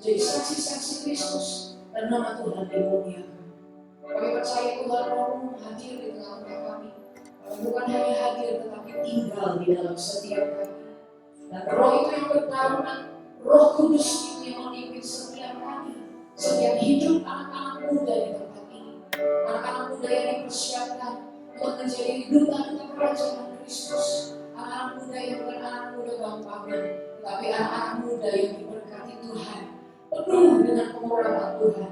Jadi saksi-saksi Kristus dan nama Tuhan dimuliakan. Kami percaya Tuhan Roh-Mu hadir di tengah-tengah kami. Bukan hanya hadir tetapi tinggal di dalam setiap kami. Dan Roh itu yang bertarungan, Roh Kudus itu yang memimpin setiap kami. Setiap hidup anak-anak muda di tempat ini. Anak-anak muda yang dipersiapkan untuk menjadi duta untuk kerajaan Kristus. Anak-anak muda yang bukan anak muda gampangan, tetapi anak-anak muda yang diberkati Tuhan, penuh dengan pengurapan Tuhan.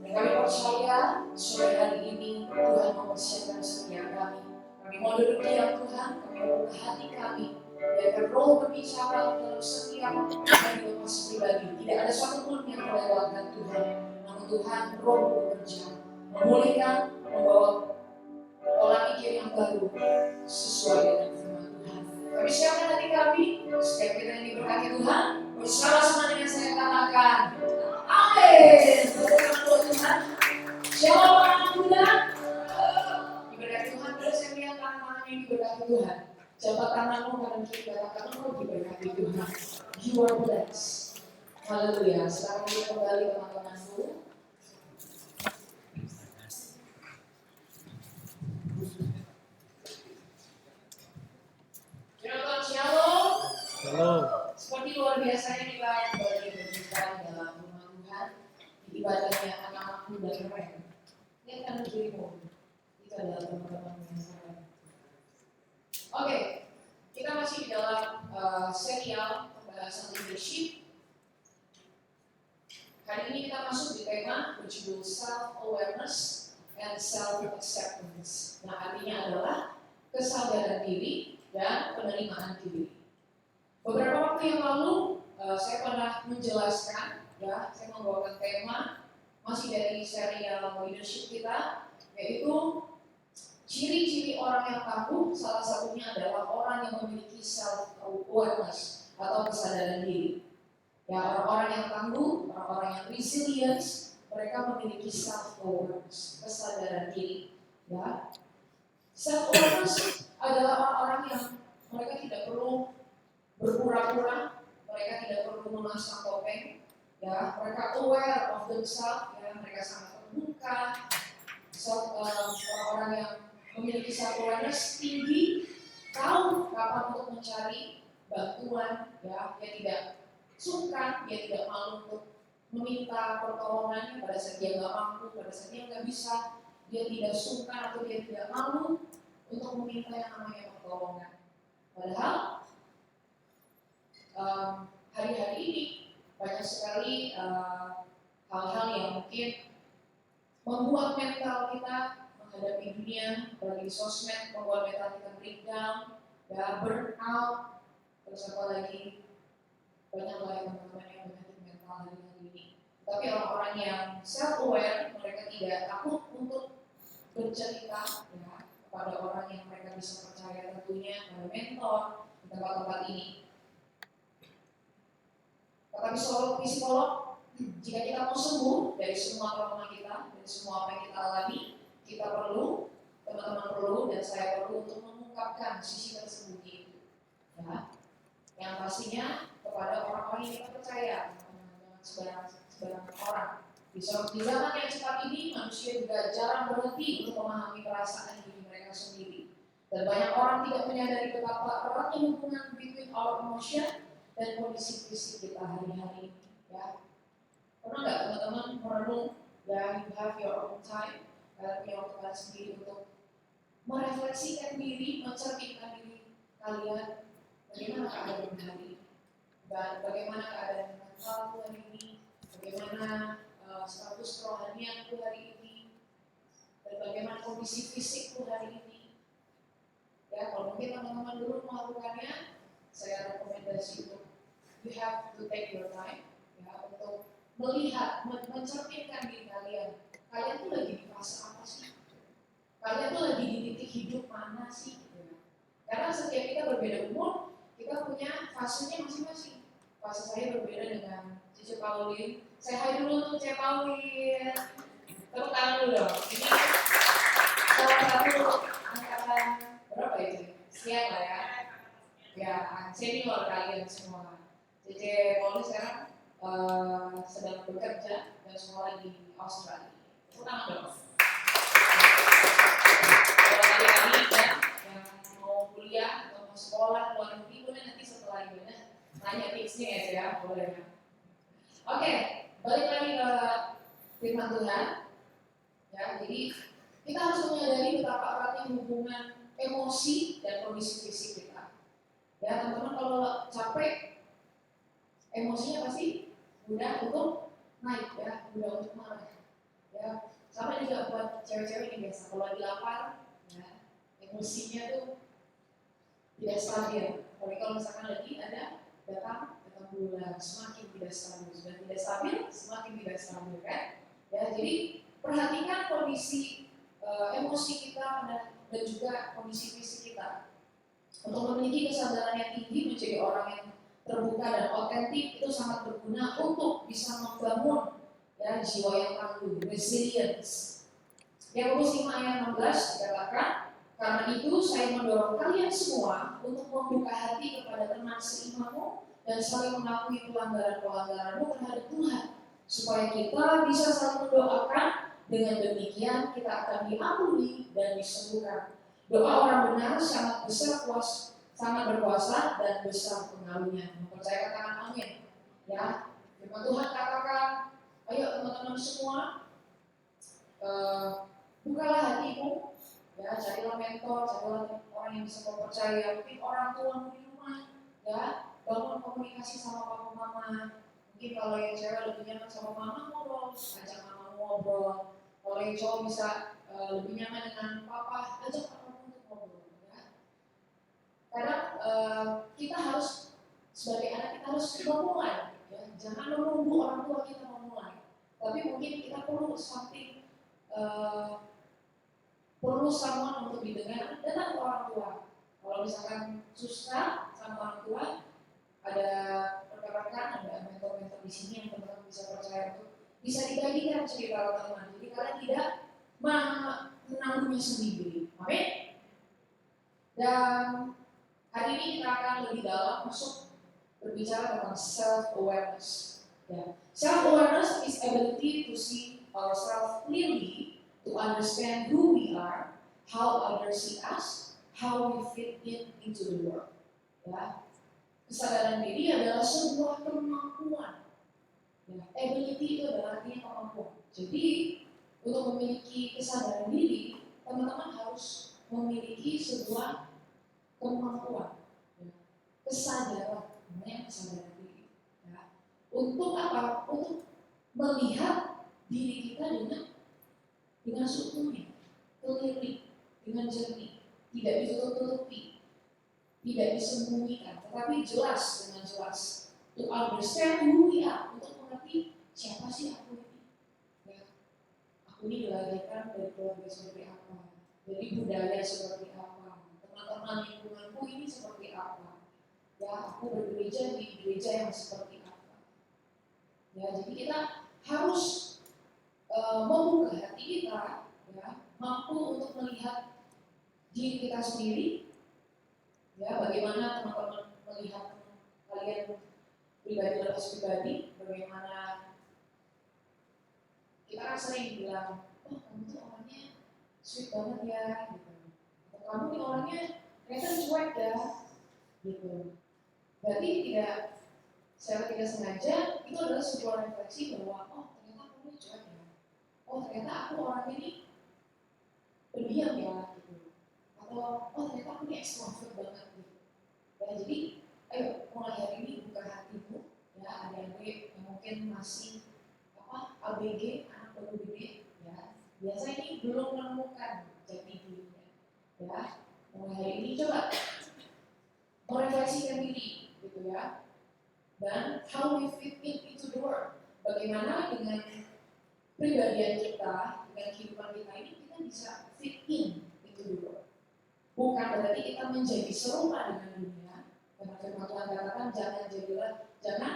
Dan kami percaya sore hari ini Tuhan mempersiapkan setiap kami. Kami mau duduk diam Tuhan, kami mau buka hati kami. Biarkan Roh berbicara dalam setiap kami lepas pribadi. Tidak ada satupun yang melewatkan Tuhan. Namun Tuhan Roh bekerja, memulihkan, membawa pola pikir yang baru sesuai dengan firman Tuhan. Kami siapkan hati kami, setiap kita yang diberkati Tuhan, bersama-sama dengan saya katakan, amin. Terima Tuhan. Siapa orang muda? Diberkati Tuhan. Terus saya lihat tangan-tangan yang diberkati Tuhan. Jabat tanganmu kanan kiri, katakan engkau diberkati Tuhan. You are blessed. Haleluya. Sekarang kita kembali teman-temanku. Shalom. Shalom. Seperti luar biasanya kita kembali berjumpa dalam rumah Tuhan. Di ibadahnya anak-anak muda keren. Lihat kanan kirimu. Itu adalah teman-teman yang keren. Oke, kita masih di dalam serial pembahasan leadership. Hari ini kita masuk di tema berjudul self-awareness and self-acceptance. Nah, artinya adalah kesadaran diri dan penerimaan diri. Beberapa waktu yang lalu saya pernah menjelaskan, ya, saya membawakan tema masih dari serial leadership kita, yaitu ciri-ciri orang yang tangguh. Salah satunya adalah orang yang memiliki self awareness atau kesadaran diri. Ya, orang-orang yang tangguh, orang-orang yang resilient, mereka memiliki self awareness, kesadaran diri. Ya, self awareness adalah orang-orang yang mereka tidak perlu berpura-pura, mereka tidak perlu memasang topeng. Ya, mereka aware of themselves, ya, mereka sangat terbuka. Orang-orang yang memiliki self awareness tinggi, tahu kapan untuk mencari bantuan, ya, dia tidak sungkan, dia tidak malu untuk meminta pertolongan pada saat dia nggak mampu, pada saat dia nggak bisa, dia tidak sungkan atau dia tidak malu untuk meminta yang namanya pertolongan. Padahal hari-hari ini banyak sekali hal-hal yang mungkin membuat mental kita menghadapi dunia, apalagi sosmed, membuat mental kita breakdown, ya, burn out, terus apa lagi, banyak lah yang teman-teman yang menyakiti mental hari-hari ini. Tapi orang-orang yang self-aware, mereka tidak takut untuk bercerita, ya, kepada orang yang mereka bisa percaya, tentunya pada mentor di tempat-tempat ini. Kata psikolog, jika kita mau sembuh dari semua trauma kita, dari semua apa yang kita alami, kita perlu, teman-teman perlu, dan saya perlu untuk mengungkapkan sisi tersembunyi itu. Ya, yang pastinya kepada orang-orang yang kita percaya, jangan sebarang orang. Di zaman yang cepat ini, manusia juga jarang berhenti untuk memahami perasaan diri mereka sendiri. Dan banyak orang tidak menyadari betapa eratnya hubungan between our emotion dan kondisi fisik kita hari-hari ini. Ya, pernah nggak teman-teman merenung, ya, you have your own time, kalian punya waktu kalian sendiri untuk merefleksikan diri, mencerminkan diri kalian, bagaimana keadaan hari ini, dan bagaimana keadaan mentalku hari ini, bagaimana status kerohanianku hari ini, dan bagaimana kondisi fisikku hari ini. Ya, kalau mungkin teman-teman dulu melakukannya, saya rekomendasi untuk you have to take your time, ya, untuk melihat, mencerminkan diri kalian. Kalian tuh lagi di fase apa sih? Kalian tuh lagi di titik hidup mana sih? Ya. Karena setiap kita berbeda umur, kita punya fasenya masing-masing. Fase saya berbeda dengan Cici Pauline. Saya hai dulu untuk Cici Pauline. Tepuk tangan dulu dong. Ini salah satu angkatan berapa itu? Sekian lah ya. Ya, senior kalian semua. Cici Pauline sekarang sedang bekerja dan sekolah di Australia. Tepuk tangan dong. Kalau adik-adik ya, yang mau kuliah atau mau sekolah luar negeri, boleh nanti setelah ini nanya tipsnya ya, boleh. Oke, balik lagi ke firman Tuhan. Ya, jadi kita harus menyadari betapa eratnya hubungan emosi dan kondisi fisik kita. Ya, teman-teman, kalau capek, emosinya pasti mudah untuk naik, ya, mudah untuk marah. Ya, sama juga buat cewek-cewek ini biasa, kalau lagi lapar, ya, emosinya tuh tidak stabil. Kalau misalkan lagi ada datang bulan, semakin tidak stabil, sudah tidak stabil, semakin tidak stabil, kan? Ya, jadi perhatikan kondisi emosi kita dan juga kondisi fisik kita. Untuk memiliki kesadaran yang tinggi, menjadi orang yang terbuka dan otentik itu sangat berguna untuk bisa membangun, ya, jiwa yang tangguh, resilience. Yakobus 5 ayat 16 dikatakan, karena itu saya mendorong kalian semua untuk membuka hati kepada teman seimanmu dan saling mengakui pelanggaran-pelanggaranmu terhadap Tuhan, supaya kita bisa saling mendoakan. Dengan demikian kita akan diampuni dan disembuhkan. Doa orang benar sangat berkuasa dan besar pengaruhnya. Percaya, katakan amin. Ya, firman Tuhan katakan, ayo teman-teman semua, bukalah hatimu, ya, carilah mentor, carilah orang yang bisa kau percaya, mungkin orang tuamu di rumah, ya, bangun komunikasi sama papa mama. Mungkin kalau yang cewek lebih nyaman sama mama, ngobrol, ajak mama ngobrol. Kalau yang cowok bisa lebih nyaman dengan papa, ajak papa untuk ngobrol, ya. Kadang kita harus sebagai anak kita harus memulai, ya. Jangan menunggu orang tua kita memulai, tapi mungkin kita perlu something, perlu someone untuk didengar, datang ke orang tua. Kalau misalkan susah sama orang tua, ada rekan-rekan, ada mentor-mentor di sini yang teman-teman bisa percaya untuk bisa dibagikan cerita teman-teman. Jadi kalian tidak menanggungnya sendiri. Amin. Dan hari ini kita akan lebih dalam masuk berbicara tentang self-awareness. Ya. Self-awareness is ability to see ourselves clearly, to understand who we are, how others see us, how we fit into the world. Ya. Kesadaran diri adalah sebuah kemampuan. Ya. Ability itu adalah artinya kemampuan. Jadi untuk memiliki kesadaran diri, teman-teman harus memiliki sebuah kemampuan, ya. Kesadaran, namanya kesadaran diri. Ya. Untuk apa? Untuk melihat diri kita dengan seutuhnya, clearly, dengan jernih, tidak ditutup-tutupi, tidak disembunyikan, tetapi jelas dengan jelas. To understand who we are, untuk mengerti siapa sih aku ini. Ya. Aku ini dilahirkan dari keluarga seperti apa, dari budaya seperti apa, teman-teman lingkunganku ini seperti apa. Ya, aku bergereja di gereja yang seperti apa. Ya, jadi kita harus membuka hati kita, ya, mampu untuk melihat diri kita sendiri. Ya, bagaimana teman-teman melihat kalian pribadi lepas pribadi, bagaimana kita kan sering bilang, oh kamu tuh orangnya sweet banget ya, gitu. Atau kamu nih orangnya ternyata cuek ya, gitu. Berarti secara tidak sengaja itu adalah sebuah refleksi bahwa oh ternyata aku ini cuek ya, oh ternyata aku orang ini pendiam ya, gitu. Atau oh ternyata aku ini extrovert banget, gitu. Ya, jadi ayo mulai hari ini buka hatimu, ya adik-adik yang mungkin masih ABG, anak baru gede, ya biasa ini belum menemukan jati dirinya, ya mulai hari ini coba merefleksikan diri, gitu ya. Dan how we fit into the world, bagaimana dengan pribadian kita, dengan kehidupan kita ini kita bisa fit into the world. Bukan berarti kita menjadi serupa dengan dunia, karena firman Tuhan katakan jangan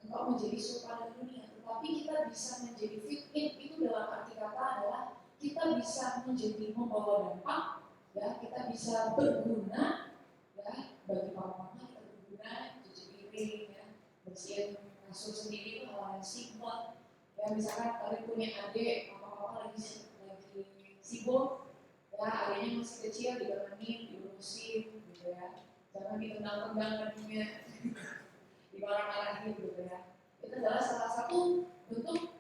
engkau menjadi serupa dengan dunia, tetapi kita bisa menjadi fit itu dalam arti kata adalah kita bisa menjadi membawa dampak, ya kita bisa berguna, ya bagi mama kita berguna, cuci piring, ya bersihin kasur sendiri itu hal yang simpel. Ya misalkan kalian punya adik, papa lagi sibuk, ya adiknya masih kecil, dibangunin, diurusin, gitu ya. Jangan ditendang-tendang adiknya, dimarah-marahin, gitu ya. Itu adalah salah satu bentuk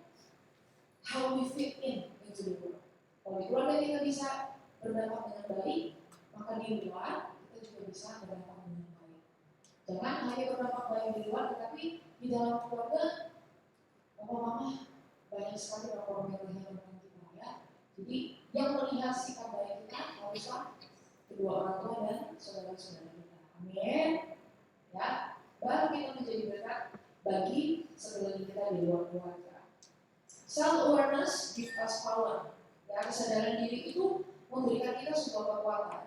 how we fit into the world. Kalau di keluarga kita bisa berdampak dengan baik, maka di luar kita juga bisa berdampak dengan baik. Jangan hanya berdampak baik di luar, tetapi di dalam keluarga, papa mama banyak sekali orang yang melihat kita, ya. Jadi yang melihat sikap baik kita haruslah kedua orang tua dan saudara-saudara kita. Amin. Ya, baru kita menjadi berkat bagi sekeliling kita di luar keluarga. Self-awareness gives us power. Ya, kesadaran diri itu memberikan kita sebuah kekuatan.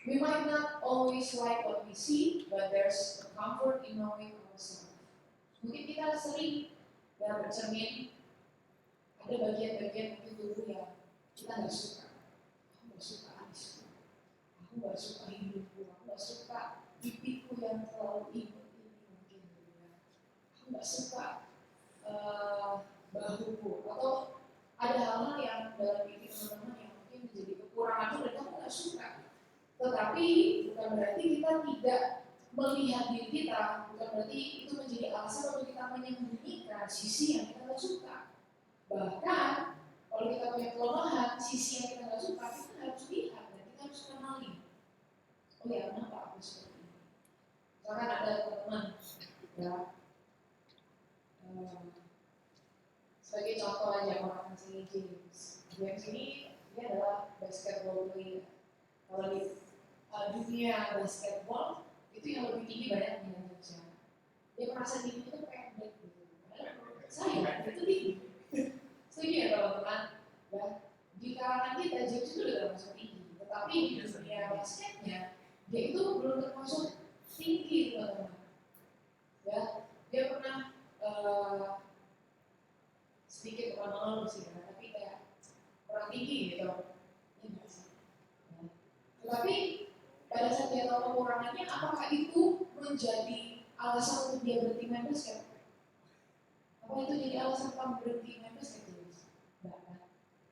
We might not always like what we see, but there's a comfort in knowing ourselves. Mungkin kita sering bercermin, ada bagian-bagian mungkin dulu yang kita nggak suka. Aku nggak suka alisku, aku nggak suka hidupku, aku nggak suka pipiku yang terlalu imut ini mungkin, ya. Aku nggak suka bahuku, atau ada hal-hal yang dalam diri teman-teman yang mungkin menjadi kekurangan itu dan kamu nggak suka. Tetapi bukan berarti kita tidak melihat diri kita, bukan berarti itu menjadi alasan untuk kita menyembunyikan sisi yang kita nggak suka. Bahkan kalau kita punya kelemahan, sisi yang kita nggak suka, kita harus lihat dan kita harus kenali. Oh ya, kenapa aku seperti ini? Misalkan ada teman, ya, sebagai contoh aja orang asing James. James ini dia adalah basketball player. Kalau di dunia basketball itu yang lebih tinggi banyak yang merasa diri itu pendek gitu. Padahal saya itu tinggi. Setuju ya teman-teman? Ya, di kalangan kita James itu udah termasuk tinggi, tetapi di dunia basketnya dia itu belum termasuk tinggi teman-teman. Ya, dia pernah sedikit mengeluh sih, tapi kayak kurang tinggi gitu. Ini enggak sih. Ya. Tetapi pada saat dia tahu kekurangannya, apakah itu menjadi alasan untuk dia berhenti main basket? Apa itu jadi alasan kamu berhenti main basket? Enggak kan?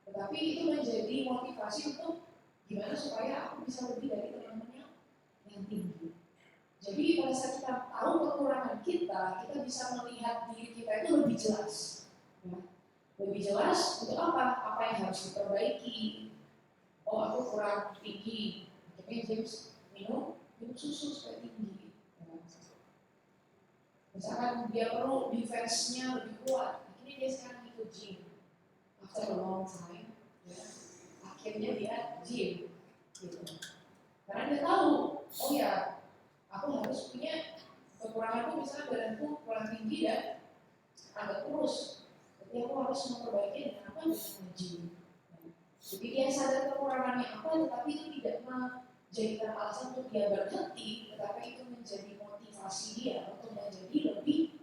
Tetapi itu menjadi motivasi untuk gimana supaya aku bisa lebih dari teman-teman yang tinggi. Jadi pada saat kita tahu kekurangan kita bisa melihat diri kita itu lebih jelas. Ya. Lebih jelas untuk apa? Apa yang harus diperbaiki? Oh, aku kurang tinggi. Akhirnya James minum susu supaya tinggi. Ya. Misalkan dia perlu defense-nya lebih kuat, akhirnya dia sekarang ikut gym. After a long time, ya, akhirnya dia gym. Gitu. Karena dia tahu, oh ya, aku harus punya kekuranganku, misalnya badanku kurang tinggi dan agak kurus. Jadi aku harus memperbaiki dengan apa dengan gym. Jadi dia sadar kekurangannya apa, tetapi itu tidak menjadikan alasan untuk dia berhenti, tetapi itu menjadi motivasi dia untuk menjadi lebih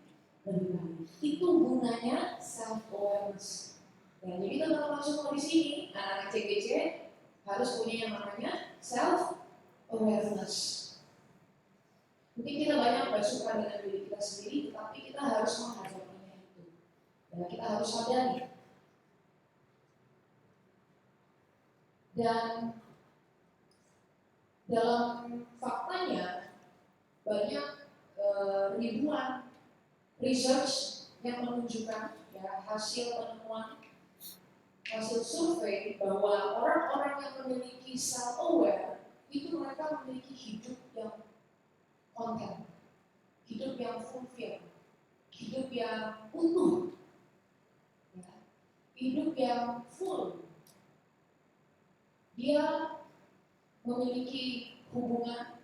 baik. Itu gunanya self awareness. Ya, jadi teman-teman semua di sini, anak CGC harus punya yang namanya self awareness. Mungkin kita banyak bersuka dengan diri kita sendiri, tetapi kita harus menghadapinya itu. Ya, kita harus sadari. Dan dalam faktanya banyak ribuan research yang menunjukkan ya, hasil penemuan, hasil survei bahwa orang-orang yang memiliki self-aware itu mereka memiliki hidup yang konten, hidup yang fulfill, hidup yang utuh, ya, hidup yang full. Dia memiliki hubungan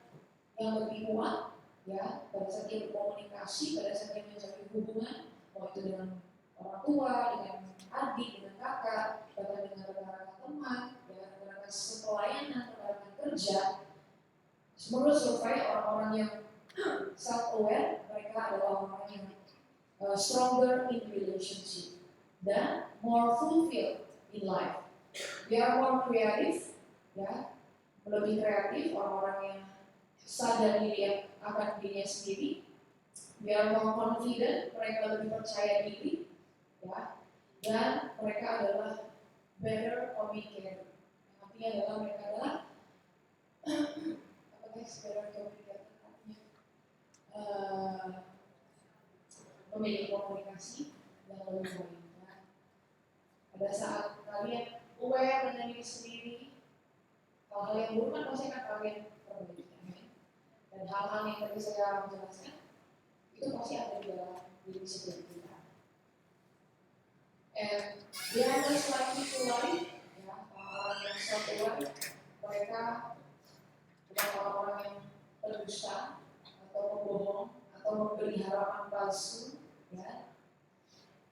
yang lebih kuat, ya, pada saat dia berkomunikasi, pada saat dia menjalin hubungan, mau itu dengan orang tua, dengan adik, dengan kakak, bahkan dengan rekan-rekan teman, dengan rekan-rekan sepelayanan, rekan-rekan kerja. Menurut survei orang-orang yang self-aware, mereka adalah orang yang stronger in relationship dan more fulfilled in life. They are more creative, ya, lebih kreatif, orang-orang yang sadar diri akan dirinya sendiri. They are more confident, mereka lebih percaya diri, ya, dan mereka adalah better communicator. Yang artinya adalah mereka adalah apa guys, better communicator artinya memiliki komunikasi yang lebih baik. Ya. Pada saat kalian aware dengan diri sendiri, hal-hal yang buruk kan pasti akan kalian perbaiki. Dan hal-hal yang tadi saya menjelaskan itu pasti ada di dalam diri sendiri kita. And they are less likely to lie, ya, orang-orang yang self-aware, mereka bukan orang-orang yang berdusta atau membohong atau memberi harapan palsu, ya.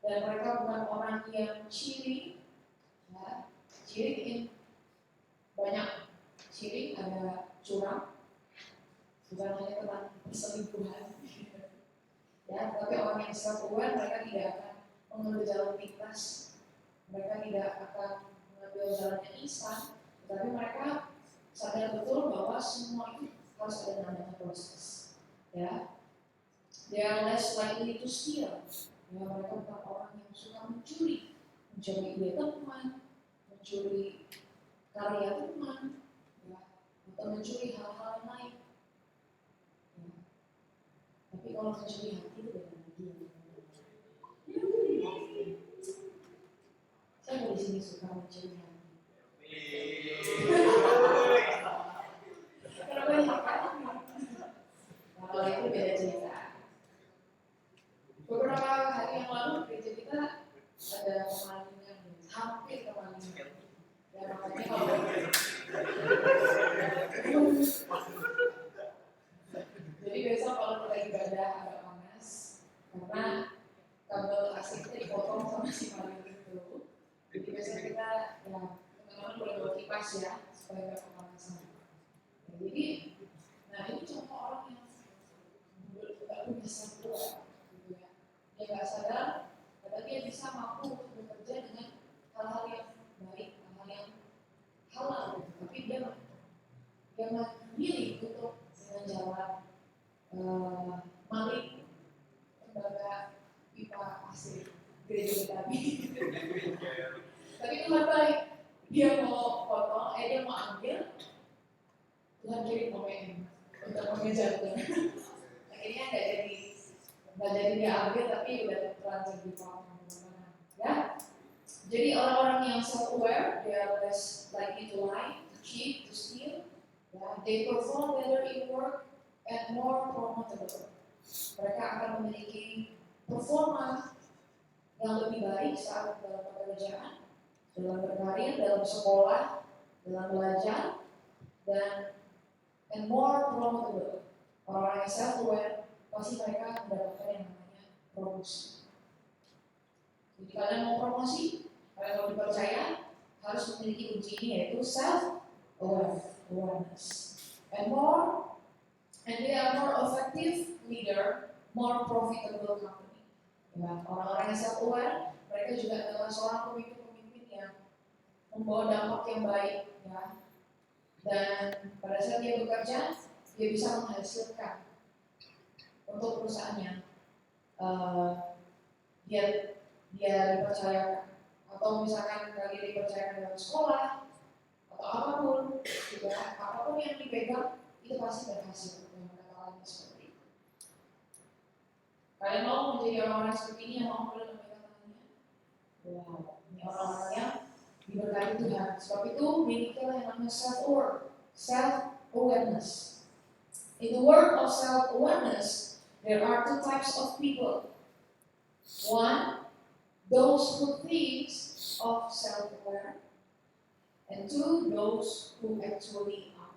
Dan mereka bukan orang yang ciri, ya, ciri in banyak ciri, ada curang, bukan hanya tentang perselingkuhan, ya, tapi orang yang self-aware mereka tidak akan mengambil jalan pintas, mereka tidak akan mengambil jalan yang instan, tetapi mereka sadar betul bahwa semua itu harus ada namanya proses. Ya, they are less likely to steal. Ya, mereka bukan orang yang suka mencuri ide teman, mencuri karya teman, ya, atau mencuri hal-hal yang lain. Ya. Tapi kalau mencuri hati itu beda lagi. Saya dari sini suka mencuri hati. Nah, kalau itu beda cerita. Beberapa hari yang lalu gereja kita ada pemalingan, hampir pemalingan. Ya makanya kalau jadi besok kalau kita ibadah agak panas, keras ya, supaya nggak kemakan sama. Jadi, nah ini contoh orang yang nggak punya self-aware, gitu ya. Dia nggak sadar, padahal dia bisa mampu untuk bekerja dengan hal-hal yang baik, hal-hal yang halal, gitu. Tapi dia memilih untuk dengan jalan maling lembaga pipa asli gereja kami. Tapi Tuhan baik, dia mau potong, dia mau ambil, Tuhan kirim OPM untuk mengejar Tuhan. Akhirnya nggak jadi dia ambil, tapi udah terlanjur di potong. Ya, jadi orang-orang yang self-aware, they are less likely to lie, to cheat, to steal. Yeah, they perform better in work and more promotable. Mereka akan memiliki performa yang lebih baik saat dalam pekerjaan, dalam berkarir, dalam sekolah, dalam belajar, dan and more promotable. Orang-orang yang self-aware pasti mereka mendapatkan yang namanya promosi. Jadi kalian mau promosi, kalian mau dipercaya, harus memiliki kunci ini yaitu self-awareness. And they are more effective leader, more profitable company. Ya, orang-orang yang self-aware, mereka juga adalah seorang pemimpin-pemimpin yang membawa dampak yang baik, ya. Dan pada saat dia bekerja, dia bisa menghasilkan untuk perusahaannya. Dia dipercayakan, atau misalkan kali dipercayakan dalam sekolah atau apapun, juga apapun yang dipegang itu pasti berhasil. Seperti itu. Kalian mau menjadi orang-orang seperti ini yang mau memegang tangannya? Wow, ini orang-orang yang diberkati Tuhan. Sebab itu milikilah yang namanya self-awareness. In the world of self-awareness, there are two types of people. One, those who think of self-aware, and two, those who actually are.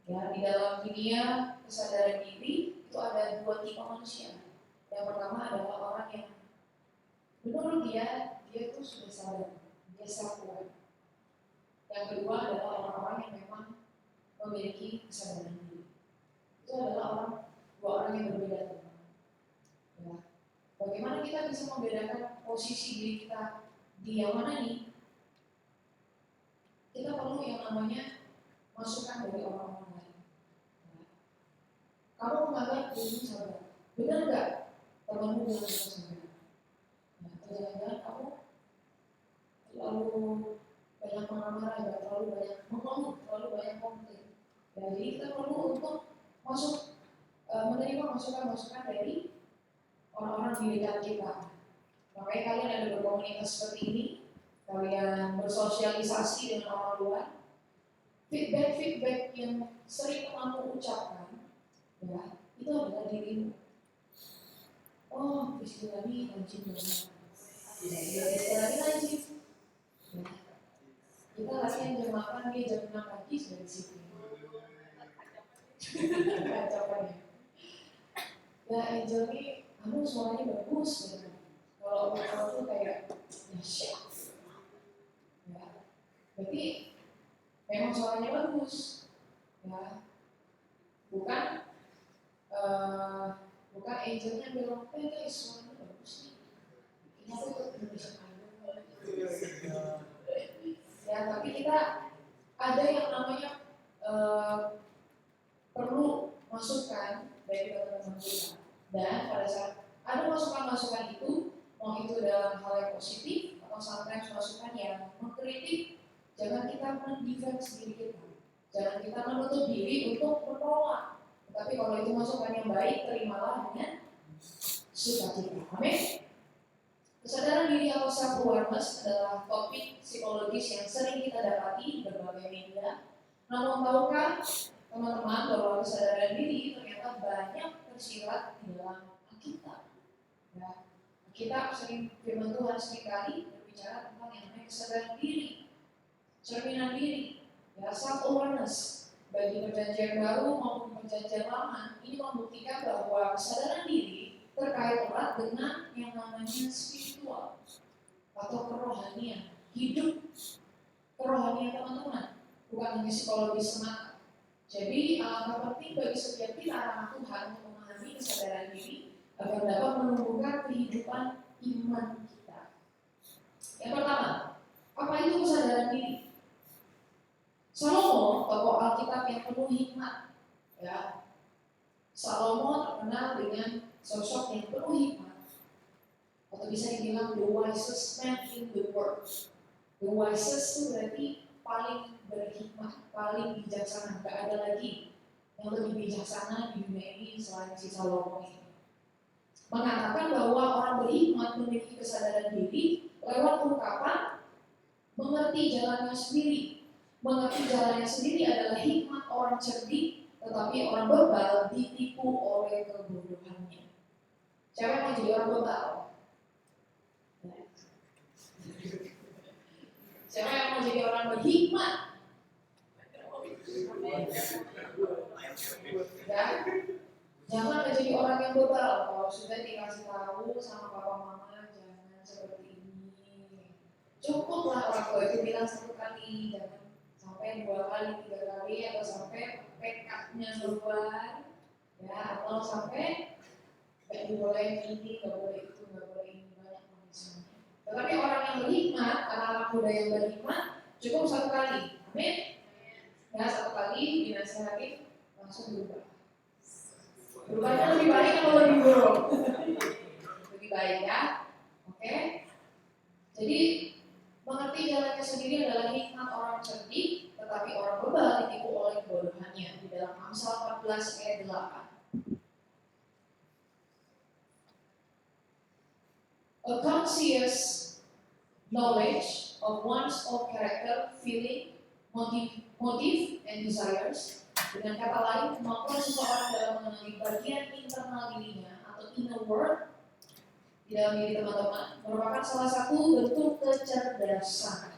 Ya, di dalam dunia kesadaran diri itu ada dua tipe manusia. Yang pertama adalah orang yang menurut dia itu sudah sadar, dia self-aware. Yang kedua adalah orang-orang yang memang memiliki kesadaran diri. Itu adalah dua orang yang berbeda. Ya. Bagaimana kita bisa membedakan posisi diri kita di yang mana nih? Kita perlu yang namanya masukan dari orang-orang lain. Kamu menganggap dirimu sabar, benar nggak? Temanmu bilang kamu sabar. Nah, jangan-jangan kamu terlalu banyak marah-marah, ya, terlalu banyak mengeluh, terlalu banyak komplain. Ya, jadi kita perlu untuk menerima masukan-masukan dari orang-orang di dekat kita. Makanya kalian ada berkomunikasi seperti ini, kalian bersosialisasi dengan orang luar. Feedback yang sering kamu ucapkan, ya, itu adalah dirimu. Oh, istilah ini anjing banget. Ya, istilah ini anjing. Ya. Kita latihan jam makan, dia jam 6 pagi sudah di situ. Kacapannya. Ya, Angel ini, kamu suaranya bagus, ya. Kalau tuh kayak, ya syah. Ya, berarti memang suaranya bagus, ya. Bukan Angelnya bilang, guys, suaranya bagus nih. Ini aku ikut Indonesian Idol. Ya, tapi kita ada yang namanya perlu masukan dari teman-teman kita. Dan pada saat ada masukan-masukan itu, mau itu dalam hal yang positif atau sometimes masukan yang mengkritik, jangan kita mendefense diri kita. Jangan kita menutup diri untuk menolak. Tapi kalau itu masukan yang baik, terimalah dengan sukacita. Amin. Kesadaran diri atau self-awareness adalah topik psikologis yang sering kita dapati di berbagai media. Namun tahukah teman-teman bahwa kesadaran diri ternyata banyak tersirat di dalam Alkitab. Ya. Kita sering firman Tuhan seringkali berbicara tentang yang namanya kesadaran diri, cerminan diri, ya, self-awareness. Bagi perjanjian baru maupun perjanjian lama, ini membuktikan bahwa kesadaran diri terkait erat dengan yang namanya spiritual atau kerohanian, hidup kerohanian teman-teman. bukan hanya psikologi semata. Jadi alangkah penting bagi setiap kita anak Tuhan untuk memahami kesadaran diri agar dapat menumbuhkan kehidupan iman kita. Yang pertama, apa itu kesadaran diri? Salomo, tokoh Alkitab yang penuh hikmat, ya. Salomo terkenal dengan sosok yang penuh hikmat, atau bisa dibilang the wisest man in the world. The wisest itu berarti paling berhikmat, paling bijaksana. Gak ada lagi yang lebih bijaksana di dunia ini selain si Salomo ini. Mengatakan bahwa orang berhikmat memiliki kesadaran diri lewat ungkapan mengerti jalannya sendiri. Mengerti jalannya sendiri adalah hikmat orang cerdik, tetapi orang bebal ditipu oleh kebodohannya. Siapa yang mau jadi orang bebal? Siapa yang mau jadi orang berhikmat? Ya, jangan jadi orang yang bebal. Kalau sudah dikasih tahu sama papa mama, jangan seperti ini. Cukuplah orang tua itu bilang satu kali, jangan sampai 2 kali, 3 kali, atau sampai PK-nya keluar, ya, atau sampai nggak boleh ini, nggak boleh itu, nggak boleh ini, banyak kondisinya. Tetapi orang yang berhikmat, anak-anak muda yang berhikmat, cukup 1 kali, amin. Ya, 1 kali dinasihatin langsung berubah. Berubahnya lebih baik atau lebih buruk? Lebih baik, ya. Oke. Jadi mengerti jalannya sendiri adalah hikmat orang cerdik, tetapi orang bebal ditipu oleh kebodohannya. Di dalam Amsal 14 ayat 8. A conscious knowledge of one's own character, feeling, motive, and desires. Dengan kata lain, kemampuan seseorang dalam mengenali bagian internal dirinya atau inner world di dalam diri teman-teman merupakan salah satu bentuk kecerdasan.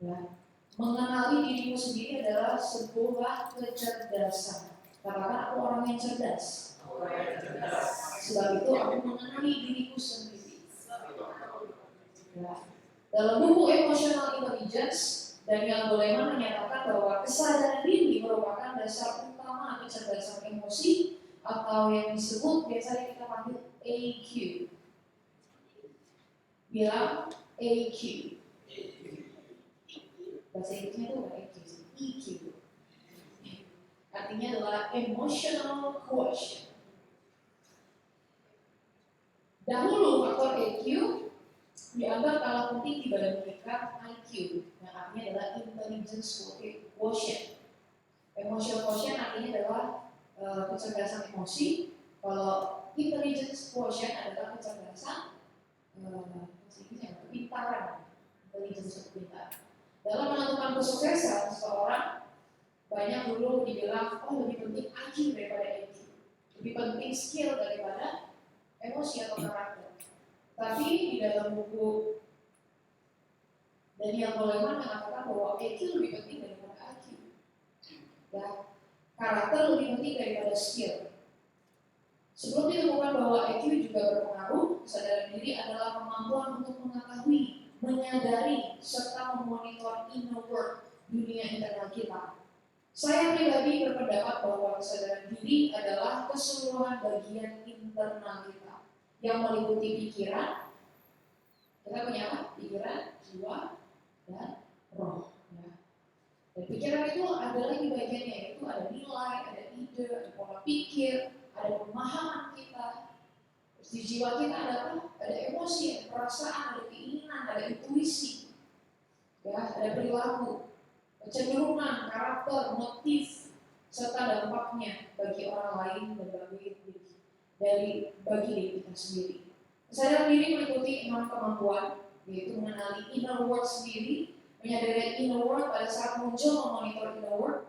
Ya. Mengenali dirimu sendiri adalah sebuah kecerdasan. Katakan aku orang yang cerdas. Sebab itu aku mengenali diriku sendiri. Ya. Dalam buku Emotional Intelligence, Daniel Goleman menyatakan bahwa kesadaran diri merupakan dasar utama kecerdasan emosi atau yang disebut biasanya kita panggil EQ. Bilang EQ. Bahasa Inggrisnya itu bukan EQ, EQ. Artinya adalah emotional quotient. Dahulu faktor EQ dianggap kalah penting dibandingkan IQ, yang artinya adalah intelligence quotient. Emotional quotient artinya adalah kecerdasan emosi, kalau intelligence quotient adalah kecerdasan kepintaran, intelligence kepintaran. Dalam menentukan kesuksesan seseorang, banyak dulu dibilang, oh lebih penting IQ daripada EQ, lebih penting skill daripada emosi atau karakter. Tapi di dalam buku Daniel Goleman mengatakan bahwa EQ lebih penting daripada IQ. Ya, karakter lebih penting daripada skill. Sebelum ditemukan bahwa EQ juga berpengaruh, kesadaran diri adalah kemampuan untuk mengetahui, menyadari, serta memonitor inner world, dunia internal kita. Saya pribadi berpendapat bahwa kesadaran diri adalah keseluruhan bagian internal kita yang meliputi pikiran. Kita punya apa? Pikiran, jiwa, dan roh. Ya. Dan pikiran itu ada lagi bagiannya, yaitu ada nilai, ada ide, ada pola pikir, ada pemahaman kita. Terus di jiwa kita ada apa? Ada emosi, ada perasaan, ada keinginan, ada intuisi, ya, ada perilaku, kecenderungan, karakter, motif, serta dampaknya bagi orang lain dan bagi diri kita sendiri. Kesadaran diri meliputi 6 kemampuan, yaitu mengenali inner world sendiri, menyadari inner world pada saat muncul, memonitor inner world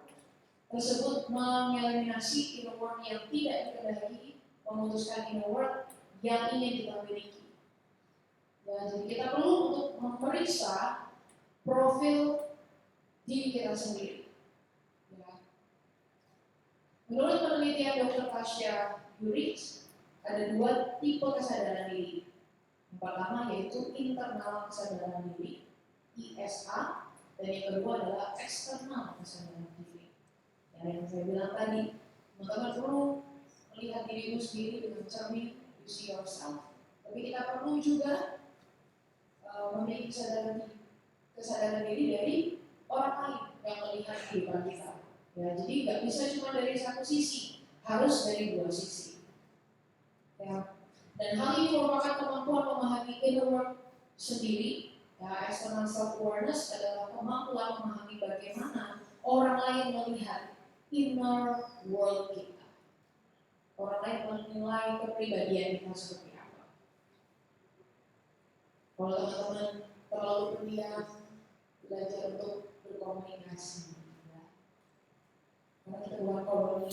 tersebut, mengeliminasi inner world yang tidak dikehendaki, memutuskan inner world yang ingin kita miliki. Dan jadi kita perlu untuk memeriksa profil diri kita sendiri. Ya. Menurut penelitian Dr. Tasha Eurich, ada 2 tipe kesadaran diri. Yang pertama yaitu internal kesadaran diri, ISA, Dan yang kedua adalah eksternal kesadaran diri. Yang saya bilang tadi, teman-teman perlu melihat dirimu sendiri dengan cermin, you see yourself. Tapi kita perlu juga memiliki kesadaran diri dari orang lain yang melihat kehidupan kita. Ya, jadi nggak bisa cuma dari satu sisi, harus dari dua sisi. Ya. Dan hal ini merupakan kemampuan memahami inner world sendiri. Ya, external self-awareness adalah kemampuan memahami bagaimana orang lain melihat inner world kita. Orang lain menilai kepribadian kita seperti apa. Kalau teman-teman terlalu pendiam, belajar untuk berkomunikasi. Ya. Karena kita bukan koloni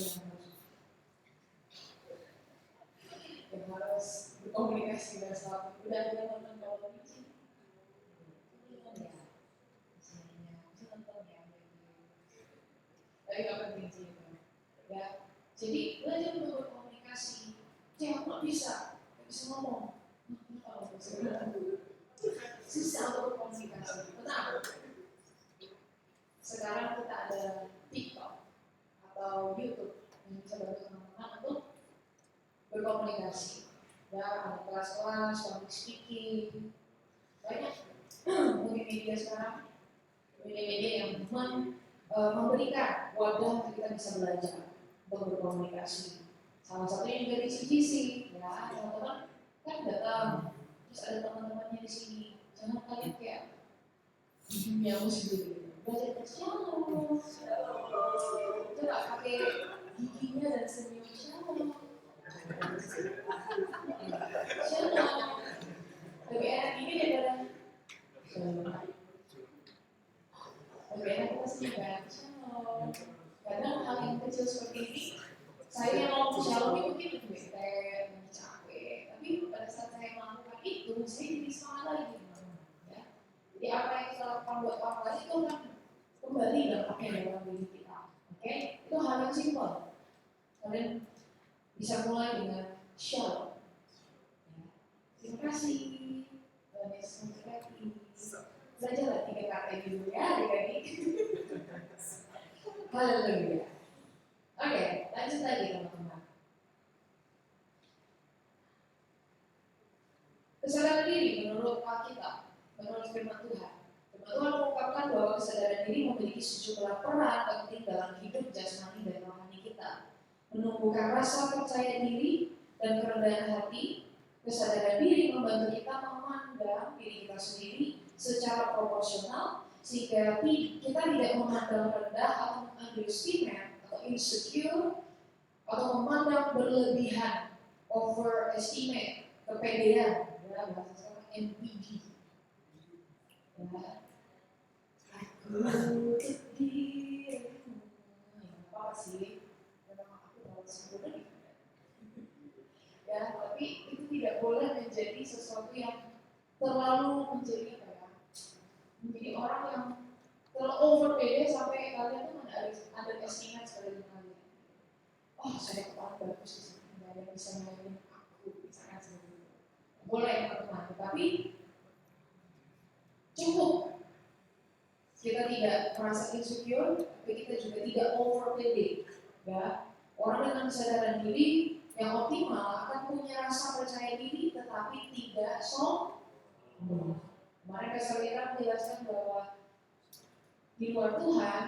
yang harus berkomunikasi dengan selalu. Udah teman-teman koloni sih. Tapi gak penting sih itu. Ya. Jadi belajar untuk berkomunikasi. Aku gak bisa ngomong. Susah untuk berkomunikasi. Tenang. Sekarang kita ada TikTok atau YouTube yang bisa bantu teman-teman untuk berkomunikasi. Ya, ada kelas-kelas, public speaking, banyak multimedia sekarang, media yang memberikan wadah untuk kita bisa belajar untuk berkomunikasi. Salah satunya juga di CGC, ya teman-teman kan datang, terus ada teman-temannya di sini, jangan kalian kayak di dunia sendiri, belajar shalom, coba pakai giginya dan senyum shalom, lebih enak ini daripada lebih enak kita senyum kan, shalom. Kadang hal yang kecil seperti ini, saya mau shalom itu mungkin bete, capek, tapi pada saat saya melakukan itu, saya jadi semangat lagi. Ya. Jadi apa yang kita lakukan buat orang lain itu kan kembali dampaknya dalam diri kita. Oke, itu hal yang simpel. Kalian bisa mulai dengan shalom. Ya. Terima kasih. Dan Yesus memberkati. Belajarlah 3 kata dulu ya, adik-adik. Haleluya. Oke, lanjut lagi teman-teman. Kesadaran diri menurut Alkitab, menurut firman Tuhan. Firman Tuhan mengungkapkan bahwa kesadaran diri memiliki sejumlah peran penting dalam hidup jasmani dan rohani kita. Menumbuhkan rasa percaya diri dan kerendahan hati. Kesadaran diri membantu kita memandang diri kita sendiri secara proporsional sehingga kita tidak memandang rendah atau underestimate atau insecure atau memandang berlebihan, overestimate, kepedean, ya bahasa sekarang NPD. Ya, aku dirimu, apa sih? Memang aku tahu sempurna. Ya, tapi itu tidak boleh menjadi sesuatu yang terlalu menjadi apa ya? Menjadi orang yang terlalu over pede sampai kalian tuh underestimate sekali kalian. Oh, saya kepala bagus di sini, nggak ada yang bisa ngalahin aku, misalkan seperti itu. Boleh teman-teman, tapi cukup kita tidak merasa insecure, tapi kita juga tidak over pede. Ya, orang dengan kesadaran diri yang optimal akan punya rasa percaya diri, tetapi tidak sombong. Kemarin Pastor Ira menjelaskan bahwa di luar Tuhan,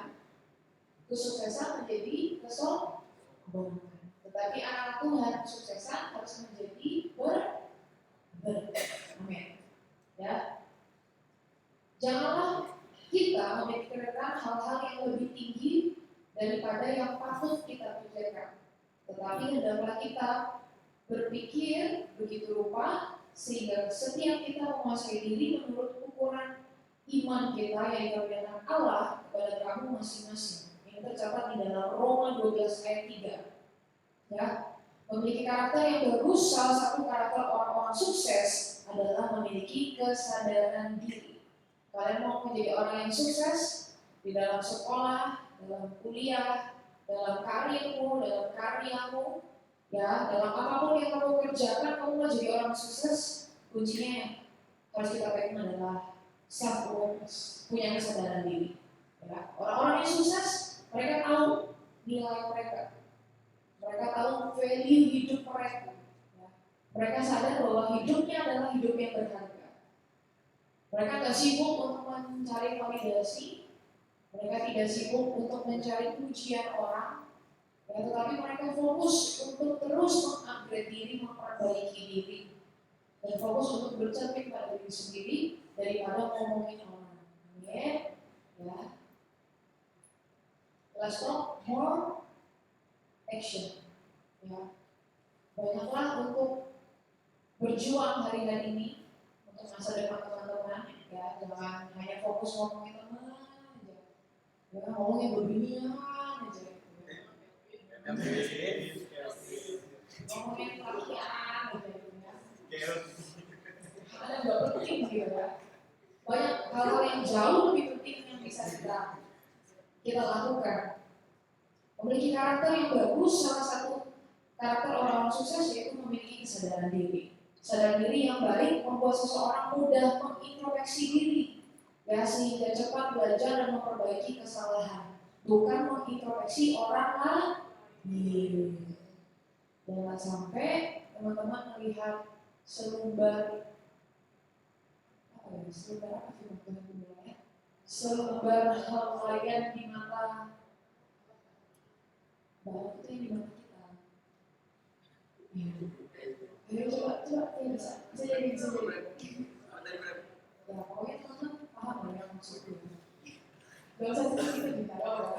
kesuksesan menjadi kesombongan. Tetapi anak Tuhan, kesuksesan harus menjadi amin. Ya. Janganlah kita memikirkan hal-hal yang lebih tinggi daripada yang patut kita pikirkan. Tetapi hendaklah kita berpikir begitu rupa sehingga setiap kita menguasai diri menurut ukuran iman kita yang diberikan Allah kepada kamu masing-masing. Ini tercatat di dalam Roma 12 ayat 3. Ya, memiliki karakter yang bagus. Salah satu karakter orang-orang sukses adalah memiliki kesadaran diri. Kalian mau menjadi orang yang sukses di dalam sekolah, dalam kuliah, dalam karirmu, dalam karyamu, ya, dalam apapun yang kamu kerjakan, kamu mau jadi orang sukses, kuncinya harus kita pegang adalah self awareness, punya kesadaran diri. Ya. Orang-orang yang sukses, mereka tahu nilai mereka, mereka tahu value hidup mereka. Ya. Mereka sadar bahwa hidupnya adalah hidup yang berharga. Mereka tidak sibuk untuk mencari validasi, mereka tidak sibuk untuk mencari pujian orang, ya, tetapi mereka fokus untuk terus mengupgrade diri, memperbaiki diri, dan fokus untuk bercermin pada diri sendiri daripada ngomongin orang. Ya, ya. Let's talk more action. Ya. Banyaklah untuk berjuang hari-hari ini untuk masa depan teman-teman. Ya, jangan hanya fokus ngomongin teman aja. Ya, ngomongin beginian aja. Ngomongin perhatian gitu ya. Ada nggak penting gitu ya. Banyak hal-hal yang jauh lebih penting yang bisa kita lakukan. Memiliki karakter yang bagus, salah satu karakter orang-orang sukses yaitu memiliki kesadaran diri. Kesadaran diri yang baik membuat seseorang mudah mengintrospeksi diri, ya, sehingga cepat belajar dan memperbaiki kesalahan, bukan mengintrospeksi orang lain. Jangan sampai teman-teman melihat selembar helaian di mata bahwa itu yang di mata kita. Ayo coba ya bisa jadi. Ya pokoknya teman-teman paham lah yang maksudnya. Gak usah kita bicara.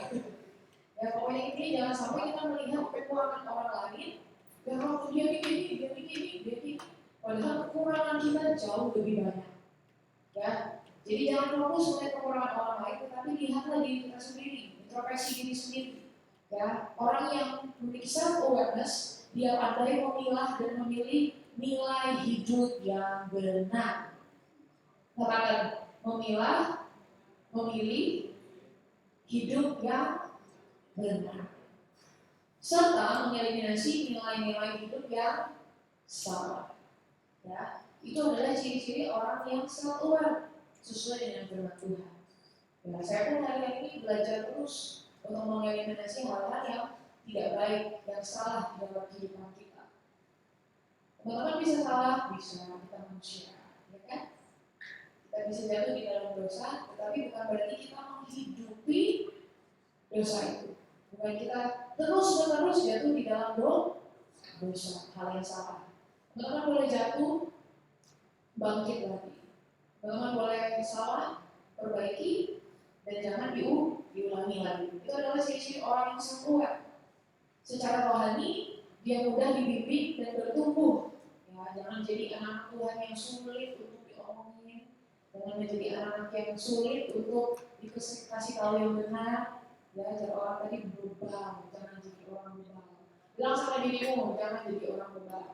Ya pokoknya ini jangan sampai kita melihat kekurangan orang lain. Ya kalau dia begini. Padahal kekurangan kita jauh lebih banyak. Ya, jadi jangan fokus melihat kekurangan orang lain, tetapi lihatlah diri kita sendiri, introspeksi diri sendiri. Ya, orang yang memiliki self awareness, dia pandai memilah dan memilih nilai hidup yang benar. Katakan memilih hidup yang benar, serta mengeliminasi nilai-nilai hidup yang salah. Ya, itu adalah ciri-ciri orang yang self-aware sesuai dengan firman Tuhan. Ya, saya pun hari ini belajar terus untuk mengeliminasi hal-hal yang tidak baik, yang salah dalam kehidupan kita. Teman-teman bisa salah, bisa, kita manusia, ya kan? Kita bisa jatuh di dalam dosa, tetapi bukan berarti kita menghidupi dosa itu. Bukan kita terus-menerus jatuh di dalam dosa, hal yang salah. Teman-teman boleh jatuh, bangkit lagi. Teman-teman boleh salah, perbaiki, dan jangan diulangi lagi. Itu adalah ciri-ciri orang yang self-aware. Secara rohani, dia mudah dibimbing dan bertumbuh. Ya, jangan jadi anak Tuhan yang sulit untuk diomongin, jangan menjadi anak yang sulit untuk dikasih tahu yang benar. Ya, jadi orang tadi berubah, jangan jadi orang berubah. Bilang sama dirimu, jangan jadi orang berubah.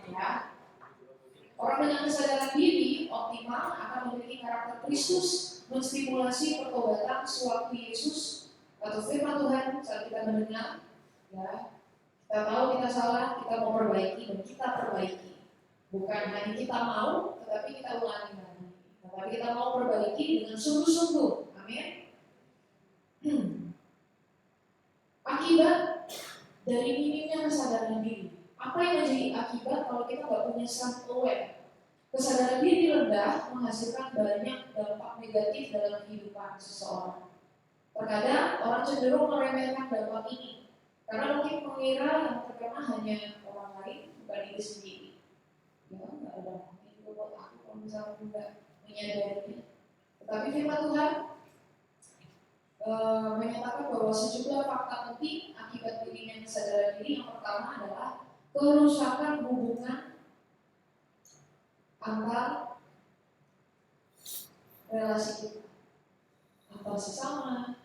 Ya. Orang dengan kesadaran diri optimal akan memiliki karakter Kristus, menstimulasi pertobatan sewaktu Yesus atau firman Tuhan saat kita mendengar. Ya, kita tahu kita salah, kita mau perbaiki dan kita perbaiki. Bukan hanya kita mau, tetapi kita ulangi lagi. Tetapi kita mau perbaiki dengan sungguh-sungguh. Amin. Akibat dari minimnya kesadaran diri. Apa yang menjadi akibat kalau kita nggak punya self-aware? Kesadaran diri rendah menghasilkan banyak dampak negatif dalam kehidupan seseorang. Terkadang orang cenderung meremehkan dampak ini karena mungkin mengira yang terkena hanya orang lain, bukan diri sendiri. Ya, nggak ada ini buat aku kalau misalnya nggak menyadarinya. Tetapi firman Tuhan menyatakan bahwa sejumlah fakta penting akibat minimnya kesadaran diri. Yang pertama adalah kerusakan hubungan antar relasi kita, antar sesama,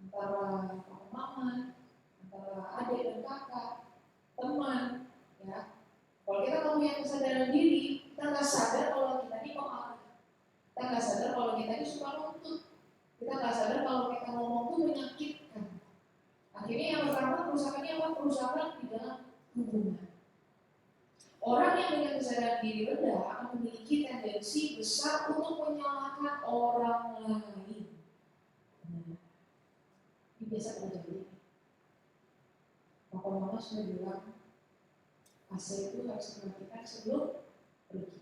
antara mama, antara adik dan kakak, teman, ya. Kalau kita tahu yang kesadaran diri, kita nggak sadar kalau kita ini pemarah, kita nggak sadar kalau kita ini suka nuntut, kita nggak sadar kalau kita ngomong tuh menyakitkan. Akhirnya yang pertama kerusakannya apa? Kerusakan di dalam hubungan. Orang yang dengan kesadaran diri rendah akan memiliki tendensi besar untuk menyalahkan orang lain. Ini biasa terjadi. Papa mama sudah bilang, AC itu harus dimatikan sebelum pergi.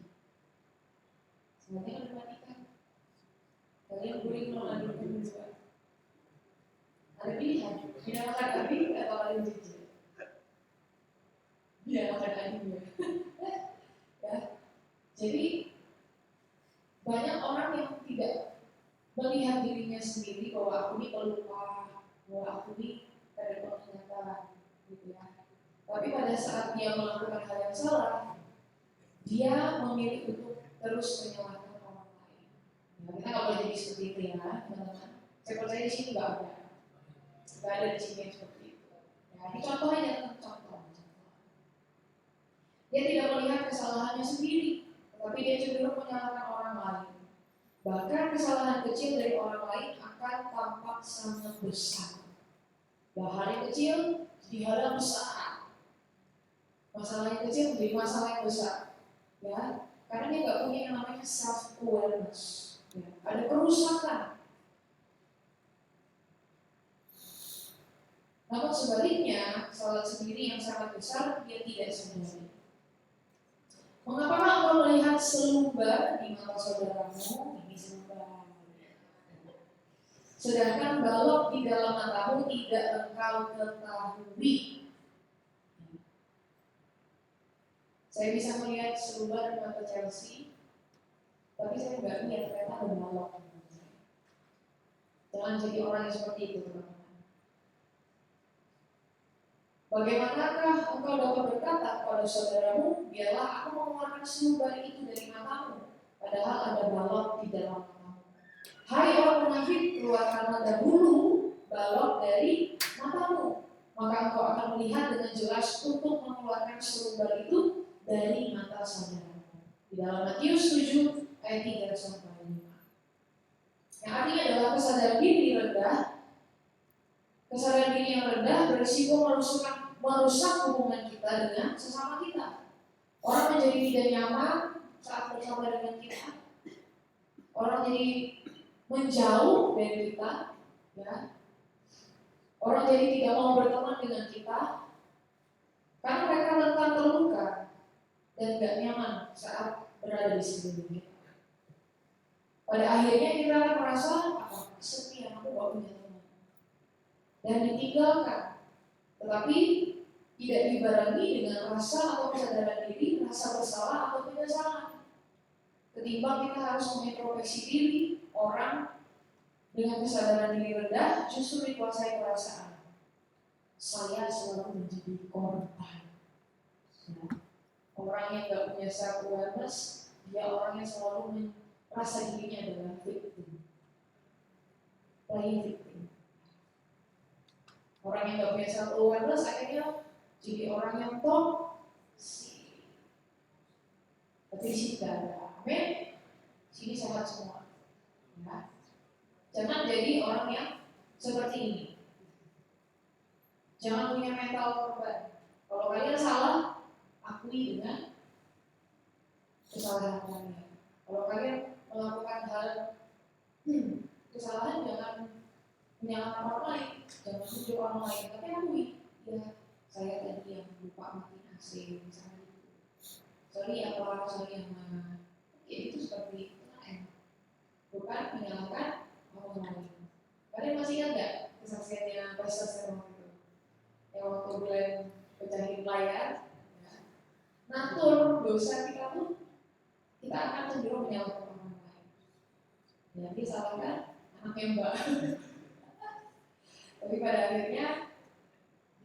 Sebenarnya kan dimatikan. Kalian boleh melanjutkan dua. Ada pilihan, dinamakan Abi atau kalian jujur. Dinamakan Abi ya. Jadi banyak orang yang tidak melihat dirinya sendiri bahwa aku ini pelupa, bahwa aku ini tidak ada pengingat, gitu ya. Tapi pada saat dia melakukan hal yang salah, dia memilih untuk terus menyalahkan orang lain. Ya, kita nggak boleh jadi seperti itu ya, teman-teman. Saya percaya di sini nggak ada di sini yang seperti itu. Ya, ini contoh aja, contoh. Dia tidak melihat kesalahannya sendiri, tetapi dia cenderung menyalahkan orang lain. Bahkan kesalahan kecil dari orang lain akan tampak sangat besar. Hal yang kecil jadi hal yang besar. Masalah yang kecil menjadi masalah yang besar. Ya, karena dia nggak punya yang namanya self awareness. Ya, ada kerusakan. Namun sebaliknya, kesalahan sendiri yang sangat besar dia tidak sadari. Mengapa engkau melihat selumbar di mata saudaramu? Ini selumbar. Sedangkan balok di dalam matamu tidak engkau ketahui. Saya bisa melihat selumbar di mata Chelsea, tapi saya nggak lihat ternyata ada balok. Jangan jadi orang yang seperti itu, teman-teman. Bagaimanakah engkau dapat berkata kepada saudaramu, biarlah aku mengeluarkan selumbar itu dari matamu, padahal ada balok di dalam matamu. Hai orang munafik, keluarkanlah dahulu balok dari matamu, maka engkau akan melihat dengan jelas untuk mengeluarkan selumbar itu dari mata saudaramu. Di dalam Matius 7 ayat 3 sampai 5. Yang artinya adalah kesadaran diri rendah. Kesadaran diri yang rendah berisiko merusak hubungan kita dengan sesama kita. Orang menjadi tidak nyaman saat bersama dengan kita. Orang jadi menjauh dari kita, ya. Orang jadi tidak mau berteman dengan kita karena mereka rentan terluka dan tidak nyaman saat berada di sekeliling kita. Pada akhirnya kita akan merasa sepi, aku gak punya teman dan ditinggalkan. Tetapi tidak dibarengi dengan rasa atau kesadaran diri, rasa bersalah atau penyesalan. Ketimbang kita harus mengintrospeksi diri, orang dengan kesadaran diri rendah justru dikuasai perasaan. Saya selalu menjadi korban. Ya. Orang yang tidak punya self awareness, dia orang yang selalu merasa dirinya adalah victim. Playing victim. Orang yang tidak punya self awareness akhirnya jadi orang yang toksik. Tapi di sini tidak ada. Amin. Sini sehat semua. Ya. Jangan jadi orang yang seperti ini. Jangan punya mental korban. Kalau kalian salah, akui dengan kesalahan kalian. Kalau kalian melakukan hal kesalahan, jangan menyalahkan orang lain, jangan menuju orang lain. Tapi akui, ya saya tadi yang lupa matiin AC misalnya. Sorry yang mana. Ya itu seperti itu kan. Bukan menyalahkan orang lain. Kalian masih ingat nggak kesaksiannya Pastor Sermon itu? Yang waktu bulan pecahin layar, ya. Natur dosa kita tuh, kita akan cenderung menyalahkan orang lain. Ya, dia salahkan anaknya Mbak. Tapi pada akhirnya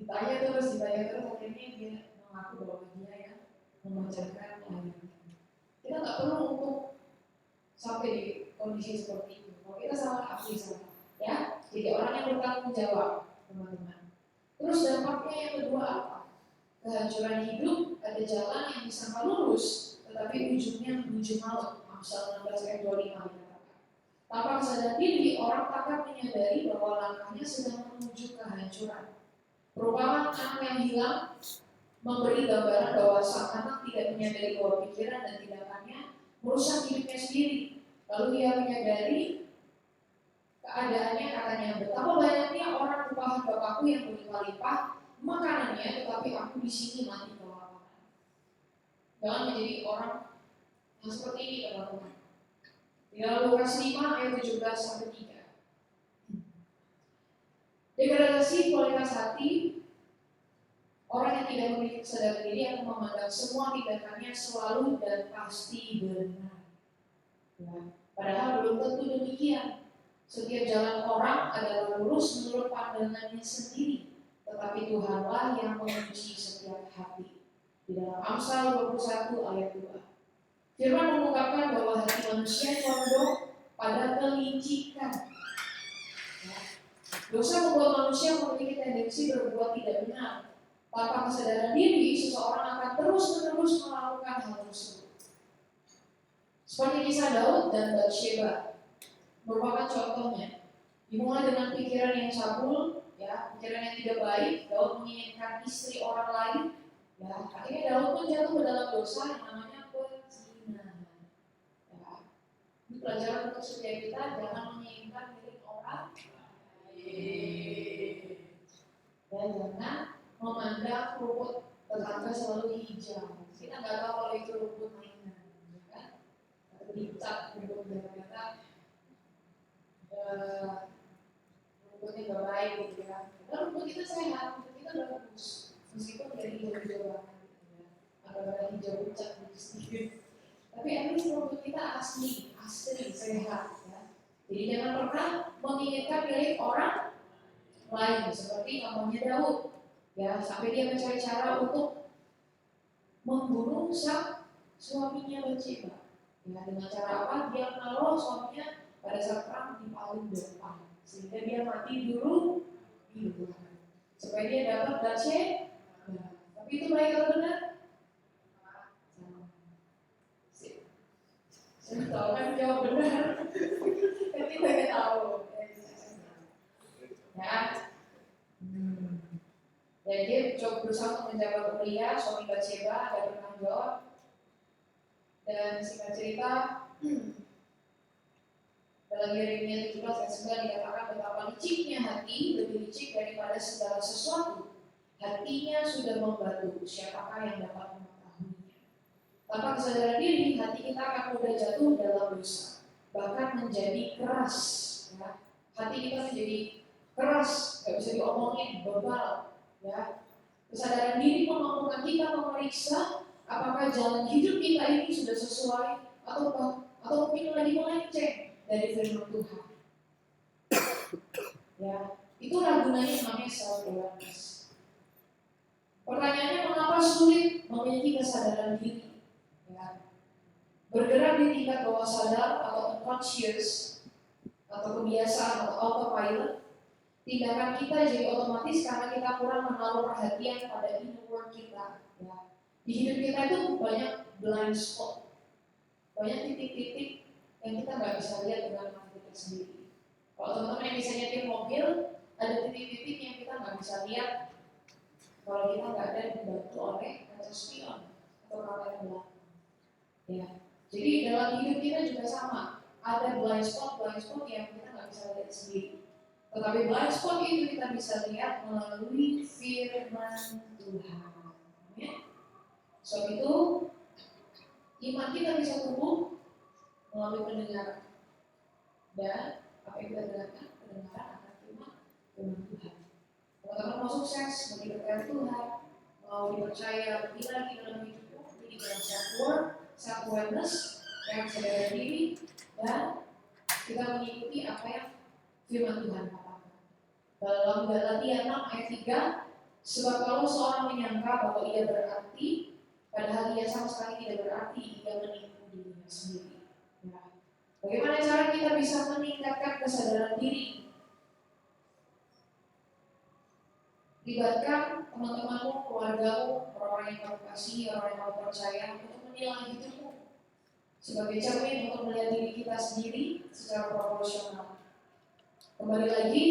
ditanya terus akhirnya dia mengaku bahwa dia yang memecahkan layar. Kita nggak perlu untuk sampai di kondisi seperti itu. Kalau kita salah, akui salah. Ya, jadi orang yang bertanggung jawab, teman-teman. Terus dampaknya yang kedua apa? Kehancuran hidup, ada jalan yang disangka lurus, tetapi ujungnya menuju maut. Amsal 16 ayat 25. Tanpa kesadaran diri, orang takkan menyadari bahwa langkahnya sedang menuju kehancuran. Perumpamaan anak yang hilang memberi gambaran bahwa sang anak tidak menyadari bahwa pikiran dan tindakannya merusak hidupnya sendiri. Lalu ia menyadari keadaannya, katanya, betapa banyaknya orang rupahan Bapakku yang berlimpah-limpah makanannya, tetapi aku di sini mati kelaparan. Jangan menjadi orang yang seperti ini, teman-teman. Di dalam Lukas 5 ayat 17-3. Degradasi kualitas hati. Orang yang tidak memiliki kesadaran diri akan memandang semua tindakannya selalu dan pasti benar. Ya. Padahal belum tentu demikian. Setiap jalan orang adalah lurus menurut pandangannya sendiri, tetapi Tuhanlah yang menguji setiap hati. Di dalam Amsal 21 ayat 2. Firman mengungkapkan bahwa hati manusia condong pada kelicikan. Ya. Dosa membuat manusia memiliki tendensi berbuat tidak benar. Tanpa kesadaran diri, seseorang akan terus-menerus melakukan hal tersebut. Seperti kisah Daud dan Batsheba merupakan contohnya. Dimulai dengan pikiran yang cabul, ya, pikiran yang tidak baik. Daud menginginkan istri orang lain. Ya, akhirnya Daud pun jatuh ke dalam dosa yang namanya perzinahan. Ya. Ini pelajaran untuk setiap kita, jangan menginginkan milik orang lain. Ya, jangan memandang rumput tetangga selalu hijau. Kita nggak tahu kalau itu rumput mainan, ya kan? Dicat rumput ternyata rumputnya nggak baik gitu ya. Karena rumput kita sehat, rumput kita bagus, meskipun dari hijau-hijauan, ya. Agak-agak hijau pucat gitu sedikit. Tapi ini rumput kita asli sehat. Ya. Jadi jangan pernah menginginkan milik orang lain, seperti contohnya Daud. Ya, sampai dia mencari cara untuk membunuh sang suaminya Batsheba. Ya, dengan cara apa? Dia menaruh suaminya pada saat perang di paling depan, sehingga dia mati dulu di belakang, supaya dia dapat Batsheba. Ya. Tapi itu baik atau benar? Saya tahu kan jawab benar, tapi saya tahu. Ya. Dan dia coba berusaha untuk menjaga Uria, suami Batsheba, dan bertanggung jawab. Dan singkat cerita, dalam Yeremia 17 ayat 9 dikatakan betapa liciknya hati, lebih licik daripada segala sesuatu. Hatinya sudah membatu, siapakah yang dapat mengetahuinya? Tanpa kesadaran diri, hati kita akan mudah jatuh dalam dosa, bahkan menjadi keras. Ya. Hati kita menjadi keras, gak bisa diomongin, bebal. Ya, kesadaran diri memampukan kita memeriksa apakah jalan hidup kita ini sudah sesuai atau mungkin lagi melenceng dari firman Tuhan. Ya, itulah gunanya namanya self-awareness. Pertanyaannya, mengapa sulit memiliki kesadaran diri? Ya. Bergerak di tingkat bawah sadar atau unconscious atau kebiasaan atau autopilot. Tindakan kita jadi otomatis karena kita kurang menaruh perhatian pada inner world kita. Ya. Di hidup kita itu banyak blind spot, banyak titik-titik yang kita nggak bisa lihat dengan mata kita sendiri. Kalau teman-teman yang bisa nyetir mobil, ada titik-titik yang kita nggak bisa lihat kalau kita nggak ada dibantu oleh kaca spion atau kamera belakang. Ya. Jadi dalam hidup kita juga sama, ada blind spot yang kita nggak bisa lihat sendiri. Tetapi blind spot itu kita bisa lihat melalui firman Tuhan. Ya. Sebab itu, iman kita bisa tumbuh melalui pendengaran. Dan apa yang kita dengarkan? Pendengaran akan firman Tuhan. Teman-teman mau sukses, mau diberkati Tuhan, mau dipercaya lebih lagi dalam hidupmu, ini dalam self-awareness, yang sadar diri, dan kita mengikuti apa yang firman Tuhan katakan. Dalam Galatia 6 ayat 3, sebab kalau seorang menyangka bahwa ia berarti, padahal ia sama sekali tidak berarti, ia menipu dirinya sendiri. Ya. Bagaimana cara kita bisa meningkatkan kesadaran diri? Libatkan teman-temanmu, keluargamu, orang-orang yang kamu kasihi, orang yang kamu percaya untuk menilai hidupmu sebagai cermin untuk melihat diri kita sendiri secara proporsional. Kembali lagi,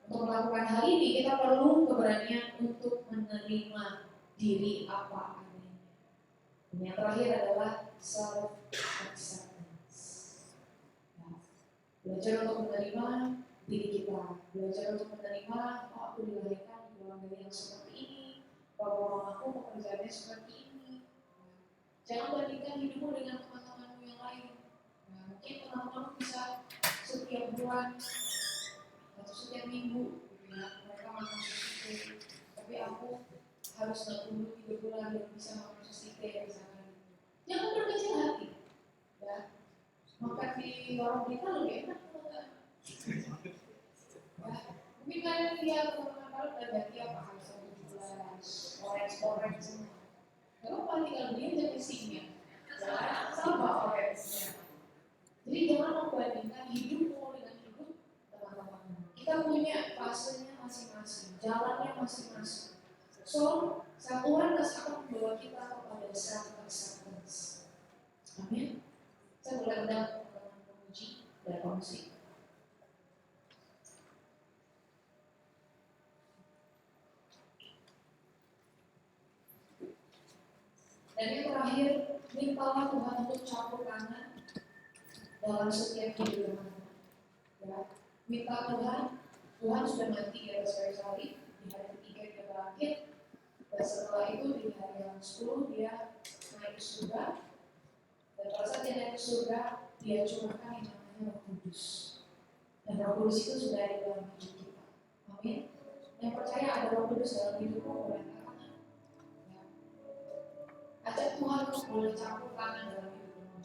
untuk melakukan hal ini kita perlu keberanian untuk menerima diri apa adanya. Dan yang terakhir adalah self acceptance. Nah, belajar untuk menerima diri kita, belajar untuk menerima, oh aku dilahirkan di keluarga yang seperti ini, bahwa aku pekerjaannya seperti ini. Nah, jangan bandingkan hidupmu dengan teman-temanmu yang lain. Nah, mungkin teman-teman bisa setiap bulan atau setiap minggu, gitu ya, mereka makan sushi, tapi aku harus 60-3 bulan dan bisa makan sushi misalkan. Jangan berkecil hati, ya. Makan di warung kita lebih enak kan? Ya, mungkin kalian lihat teman-teman kalian udah ganti apa harus 17, orange semua. Gak apa-apa, tinggal beli aja isinya. Ya, sama orange-nya. Jadi jangan membandingkan hidupmu dengan hidup teman-teman. Kita punya fasenya masing-masing, jalannya masing-masing. So, awareness akan membawa kita kepada self-acceptance. Amin. Saya boleh undang teman-teman memuji dan kongsi. Dan yang terakhir, mintalah Tuhan untuk campur tangan dalam setiap hidup teman-teman. Ya, minta Tuhan sudah mati di atas kayu salib, di hari ketiga dia bangkit, dan setelah itu di hari yang 10 dia naik ke surga. Dan pada saat dia naik ke surga, dia curahkan yang namanya Roh Kudus. Dan Roh Kudus itu sudah ada dalam hidup kita. Amin. Yang percaya ada Roh Kudus dalam hidupmu, boleh angkat tangan. Ya. Ajak Tuhan untuk boleh campur tangan dalam hidupmu.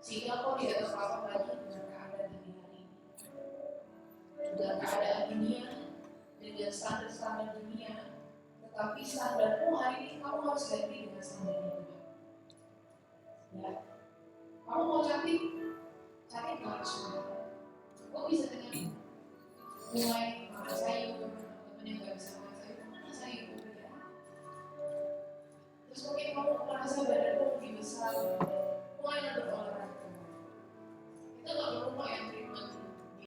Sehingga kau tidak terpapar lagi dengan keadaan di hari ini. Dengan keadaan dunia, dengan standar-standar dunia, tetapi standarmu hari ini kamu harus ganti dengan standarnya Tuhan. Ya, kamu mau cantik nggak harus mahal. Kok bisa dengan mulai makan sayur, teman yang nggak bisa makan sayur, mana sayur ya? Terus mungkin kamu merasa badanmu lebih besar, mulai berolahraga.